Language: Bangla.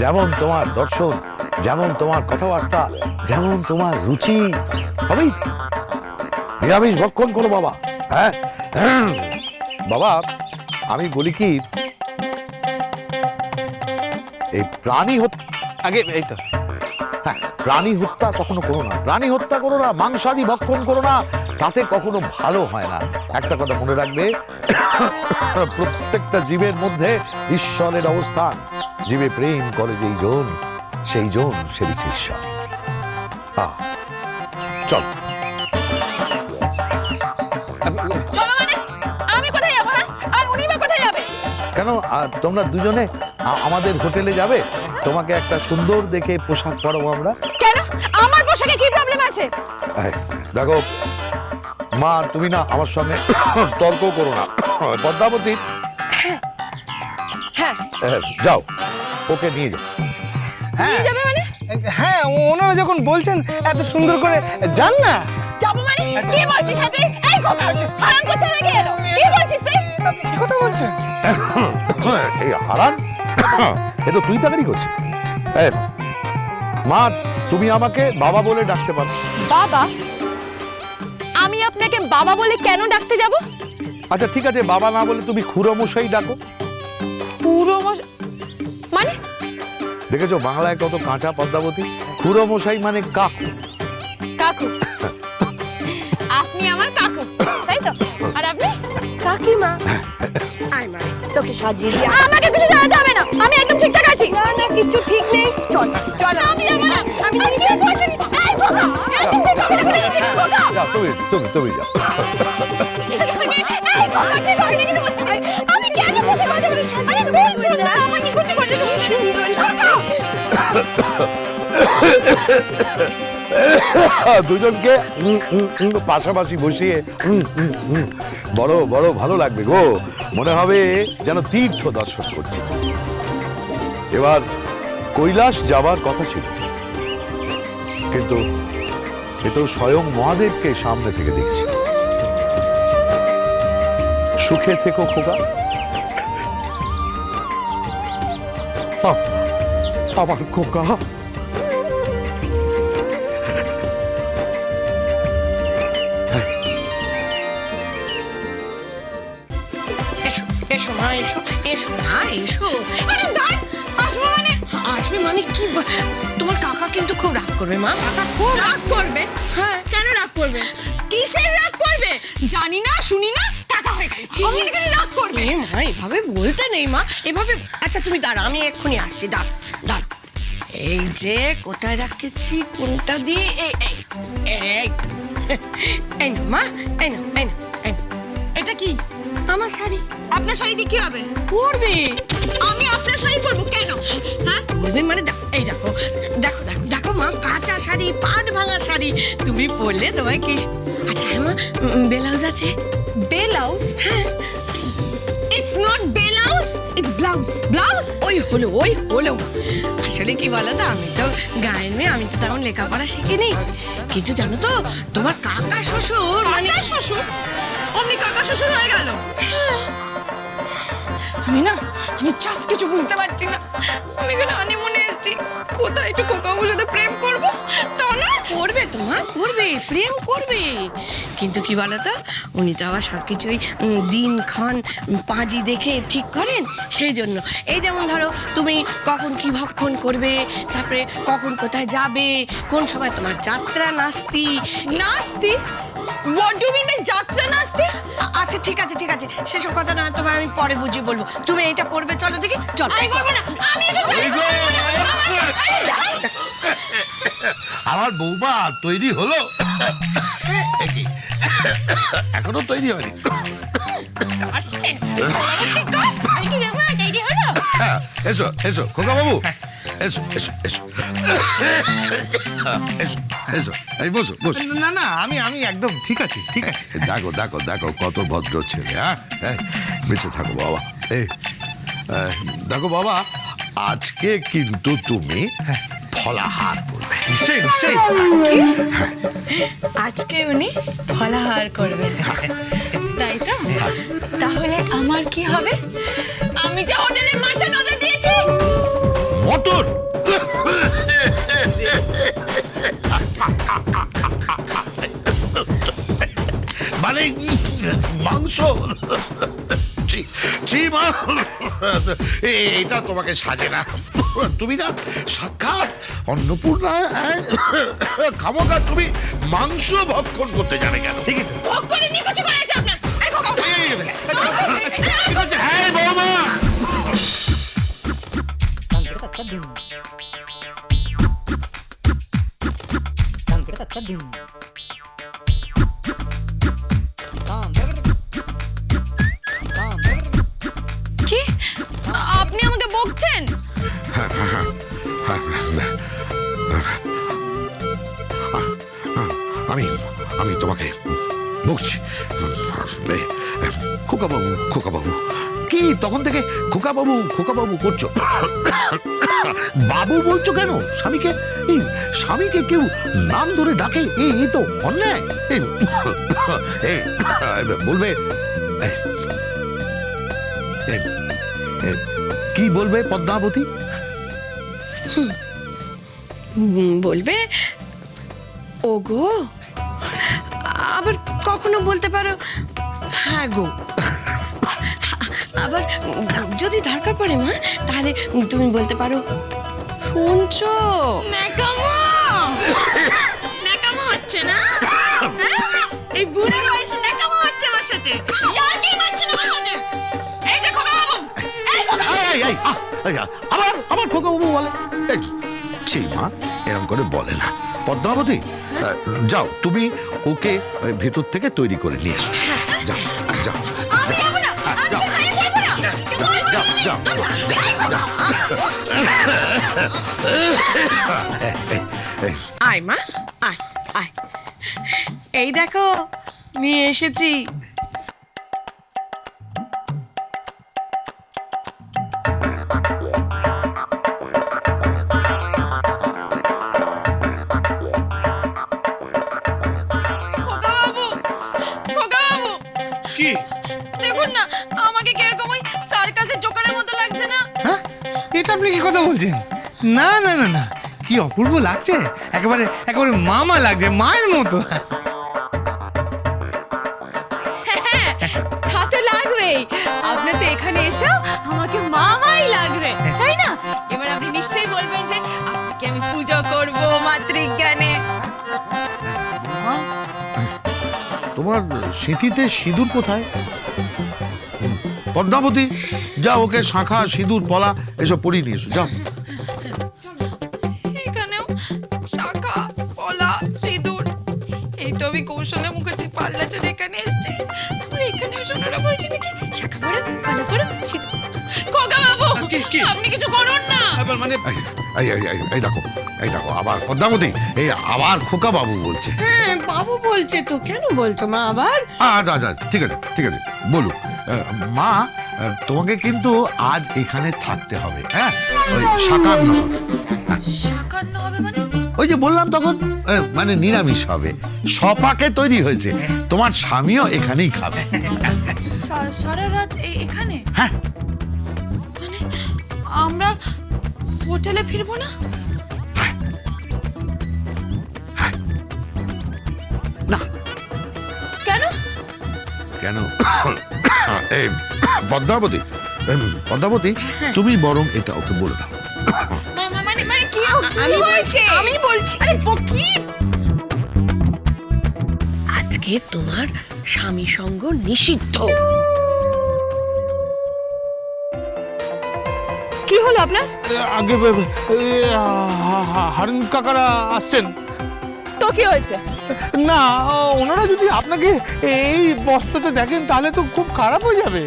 যেমন তোমার দর্শন, যেমন তোমার কথাবার্তা, যেমন তোমার রুচি, সবই নিরামিষ ভক্ষণ করো বাবা। হ্যাঁ বাবা, আমি বলি কি, এই প্রাণী হত্যা আগে এই তো হ্যাঁ, প্রাণী হত্যা কখনো করো না, প্রাণী হত্যা করো না, মাংসাদি ভক্ষণ করো না, তাতে কখনো ভালো হয় না। একটা কথা মনে রাখবে, প্রত্যেকটা জীবের মধ্যে ঈশ্বরের অবস্থান। জীবে প্রেম করে যেই জন, সেই জন সে ঈশ্বর। চল চলো মানে আমি কোথায় যাবো? আর উনি বা কোথায় যাবে? কেন তোমরা দুজনে আমাদের হোটেলে যাবে? তোমাকে একটা সুন্দর দেখে পোশাক পরাবো আমরা। কেন? আমার পোশাকে কি প্রবলেম আছে? দেখো মা, তুমি না আমার সঙ্গে তর্ক করো না। পদ্মাবতী, হ্যাঁ যাও, ওকে নিয়ে যাও। নিয়ে যাবে মানে? হ্যাঁ, ওনারা যখন বলছেন এত সুন্দর করে, যান না। যাবো মানে? কি বলছিস তুই? এই খোকা, হারাম কোথা থেকে এলো? কি বলছিস তুই? কি কথা বলছেন? এই হারান, এ তো তুই তাকারি করছিস। মা, তুমি আমাকে বাবা বলে ডাকতে পারো। বাবা? আমি আপনাকে বাবা বলে কেন ডাকতে যাব? আচ্ছা ঠিক আছে, বাবা না বলে তুমি খুড়োমশাই ডাকো। পুরোমশাই মানে? দেখেছো বাংলায় কত কাঁচা পদ্মাবতী। খুড়োমশাই মানে কাকু। কাকু? আপনি আমার কাকু, তাই তো? আর আপনি? কাকিমা, আয় মা, তোকে সাজিয়ে দিয়ে আমাকে কিছু জানাতে হবে না, আমি একদম ঠিকঠাক আছি। না না, কিছু ঠিক নেই। চল চল, আমি যাবো না। আমি কি করছি? এই খোকা, এই তুমি কাকে করে দিচ্ছিস খোকা? যাও, তুমি যাও। এই খোকা, ঠিক হবে নাকি তোমার? আমি কেন বসে কথা বলছি? আরে বলছো না, আমার কি করতে করতে তুমি সুন্দর খোকা। দুজনকে পাশাপাশি বসিয়ে বড় বড় ভালো লাগবে গো, মনে হবে যেন তীর্থ দর্শন করছি। এবার কৈলাস যাবার কথা ছিল, কিন্তু এ তো স্বয়ং মহাদেবকে সামনে থেকে দেখছি। সুখে থেকো খোকা। আমার খোকা। এসো এসো মা, এসো এসো মা, এসো। আরে দাঁড়, আসবো মানে? আসবে মানে কি? তোমার কাকা কিন্তু খুব রাগ করবে মা। কাকা খুব রাগ করবে? হ্যাঁ। কেন রাগ করবে? কিসের রাগ করবে? জানি না, শুনি না, টাকা হয়ে গেল। আমি কেন রাগ করবে? এ মা, এভাবে বলতে নেই মা, এভাবে। আচ্ছা তুমি দাঁড়া, আমি এক্ষুনি আসছি। দাঁড় দাঁড়। এই যে কোথায় রাখেছি, কোনটা দিয়ে? এই এই এই এই না মা, এই না এই না এই না। এটা কি? আমার শাড়ি। আপনার শাড়ি দিয়ে কি হবে? পরবে। আমি আপনার শাড়ি পরবো কেন? হ্যাঁ, পরবে মানে এই দেখো দেখো দেখো দেখো মা, কাঁচা শাড়ি, পাট ভাঙা শাড়ি, তুমি পরলে তোমায় কি। আচ্ছা হ্যাঁ মা, ব্লাউজ আছে? ব্লাউজ? হ্যাঁ। It's not blouse, it's blouse. Blouse? ওই হলো মা। আসলে কি বলো তো, আমি তো গায়ের মেয়ে, আমি তো তেমন লেখাপড়া শিখিনি, কিন্তু জানো তো তোমার কাকা শ্বশুর মানে। কাকা শ্বশুর? অমনি কাকা শ্বশুর হয়ে গেল? আমি জাস্ট কিছু বুঝতে পারছি না। আমি এখানে হানিমুনে এসেছি, কোথায় একটু কোকার সাথে প্রেম করবো, তা না? করবে তো মা, করবে, প্রেম করবে, কিন্তু কি বলতো, উনি তো আবার সবকিছুই দিনক্ষণ পাঁজি দেখে ঠিক করেন। সেই জন্য এই যেমন ধরো তুমি কখন কি ভক্ষণ করবে, তারপরে কখন কোথায় যাবে, কোন সময় তোমার যাত্রা নাস্তি। নাস্তি? হোয়াট ডু মিন বাই যাত্রা নাস্তি? আচ্ছা ঠিক আছে ঠিক আছে, সেসব কথা না তোমায় আমি পরে বুঝিয়ে বলবো। তুমি এটা পড়বে, চলো দেখি। চল। আমি বলবো না, আমি এসব আমার বৌমা তৈরি হলো? এখনো তৈরি হয়নি। আসছে এসো এসো খোকা বাবু, এসো এসো এসো এসো এসো, এই বসো বসো। না না, আমি একদম ঠিক আছে, ঠিক আছে। দেখো দেখো দেখো কত ভদ্র ছেলে। হ্যাঁ, বেঁচে থাকো বাবা। এই দেখো বাবা, আজকে কিন্তু তুমি ফলাহার করবে। নিশ্চয়ই নিশ্চয়ই। আজকে উনি ফলাহার করবেন, তাই তো? তাহলে আমার কি হবে? আমি যে হোটেলে মাটন অর্ডার দিয়েছি। মটন। মানে মাংস। এটা তোমাকে সাজে না। তুমি না সাক্ষাৎ অন্নপূর্ণা। খামোখা তুমি মাংস ভক্ষণ করতে জানে কেন? ঠিকই তো। ভোগ করে নিয়ে কিছু করে আছে আপনার। এই খোকা বাবু। হ্যাঁ বৌমা। কি আপনি আমাকে বকছেন? আমি আমি তোমাকে বকছি। খোকাবাবু খোকাবাবু কি তখন থেকে খোকাবাবু খোকাবাবু করছো? বাবু বলছো কেন? স্বামীকে এই স্বামীকে কেউ নাম ধরে ডাকে, এই তো অন্যায়। বলবে কি বলবে পদ্মাবতী? বলবে ওগো, আবার কখনো বলতে পারো হ্যাঁ গো। আবার যদি দরকার পড়ে মা, তাহলে তুমি বলতে পারো শুনছো। ন্যাকামো ন্যাকামো হচ্ছে না? এই বুড়ো বয়সে ন্যাকামো হচ্ছে আমার সাথে। ইয়ার কি মারছেন আমার সাথে? এই যে খোকা বাবু, এই খোকা আবার আবার খোকাবাবু বলে। ছি মা, এরকম করে বলে না। পদ্মাবতী যাও, তুমি ওকে ভেতর থেকে তৈরি করে নিয়ে এসো। যাও যাও আমি যাব না, আমি তো ছাড়ি বলবো না। যাও যাও যাও। আয় মা, আয় আয়, এই দেখো নিয়ে এসেছি। খোকা বাবু, খোকা বাবু, কি? দেখুন না আমাকে কিরকম ওই সার্কাসের জোকারের মতো লাগছে না? হ্যাঁ, এটা আপনি কি কথা বলছেন? না না না না, কি অপূর্ব লাগছে, একেবারে একেবারে মামা লাগছে, মায়ের মতো। তা তো লাগবেই। আপনার তো এখানে এসেও আমাকে মামাই লাগবে, তাই না? এবার আপনি নিশ্চয়ই বলবেন যে আপনাকে আমি পুজো করব মাতৃজ্ঞানে। তোমার সিঁথিতে সিঁদুর কোথায়? পদ্মাবতী যা, ওকে শাঁখা সিঁদুর পলা এসব পরিয়ে নিয়ে এসো, যাও। এখানেও শাখা পলা সিঁদুর। এই তো আমি কৌশলে মুখার্জি পাল্লা ছেড়ে এখানে এসেছি, আবার এখানেও সোনারা বলছি নাকি শাখা পড়া পলা পড়া সিঁদুর। খোকা বাবু, আপনি কিছু করুন না। মানে এই দেখো, এই দেখো আবার পদ্মাবতী, এই আবার খোকা বাবু বলছে। হ্যাঁ বাবু বলছে তো, কেন বলছো মা আবার? আচ্ছা আচ্ছা, ঠিক আছে ঠিক আছে, বলুক। মা, তোমাকে কিন্তু আজ এখানে থাকতে হবে। হ্যাঁ, ওই শাকান্ন হবে। শাকান্ন হবে মানে? ওই যে বললাম তখন, মানে নিরামিষ হবে। সপাকে তৈরি হয়েছে, তোমার স্বামীও এখানেই খাবে। সারা রাত এখানে? হ্যাঁ। মানে আমরা হোটেলে ফিরবো না? না। কেন? কেন? এই পদ্মাবতী, পদ্মাবতী তুমি বরং এটা ওকে বলে দাও। মানে মানে কি হয়েছে? আমি বলছি। আরে কি? আজকে তোমার স্বামী সঙ্গ নিষিদ্ধ। কি হলো আপনার? আগে হারুন কাকারা আসছেন। তো কি হয়েছে? না, ওনারা যদি আপনাকে এই বস্তাতে দেখেন তাহলে তো খুব খারাপ হয়ে যাবে।